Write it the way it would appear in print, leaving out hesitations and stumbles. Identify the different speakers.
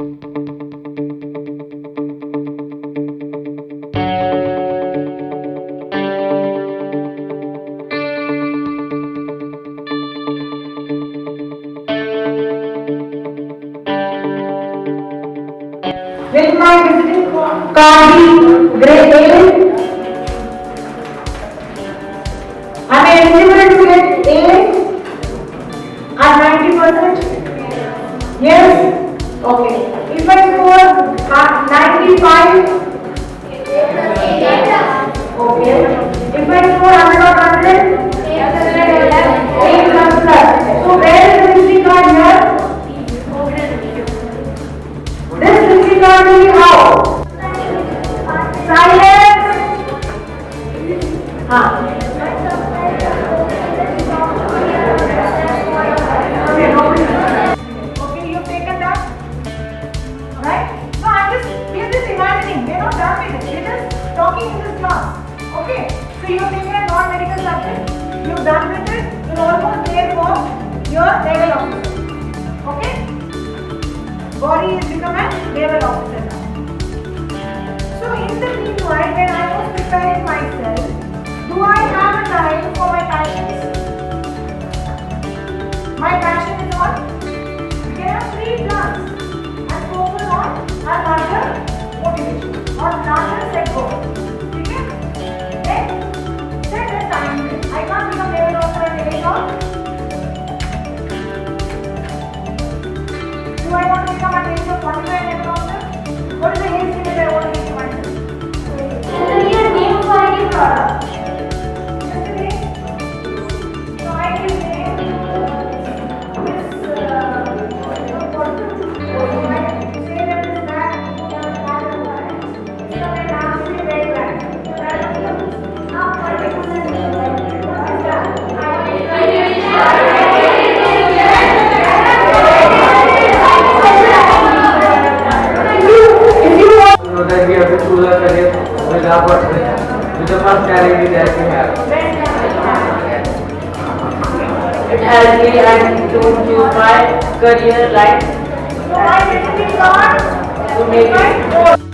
Speaker 1: Will my visiting card be grade A? Am I eligible to get A at 90%? Yes? Okay. If I score 95? Okay. If I score 100 or 100? 8 plus plus. So where is the visiting card here? This visiting card will be how? Silence. Okay, you've taken that, right? No, we are just imagining. We are not done with it. We are just talking in this class. Okay, so you have taken a non-medical subject. You have done with it. You are almost there for your level officer. Okay, Gauri has become a level officer now. So in the meanwhile, when I was preparing myself, do I have a time for my passions? My passion is what? We can have 3 plans and focus on our larger motivation or larger set goal. Okay? Then set a time limit. I can't become level officer at any time. Do I want to become at the age of 45 level officer? What is the age limit I want to give to myself? Name for any product. Just a name. So I will name this say that is that so I ask you very well.
Speaker 2: So that we have to choose a career with our person, with the first category that we have.
Speaker 3: It has me and to choose my career line
Speaker 1: So I will be gone
Speaker 3: to make it.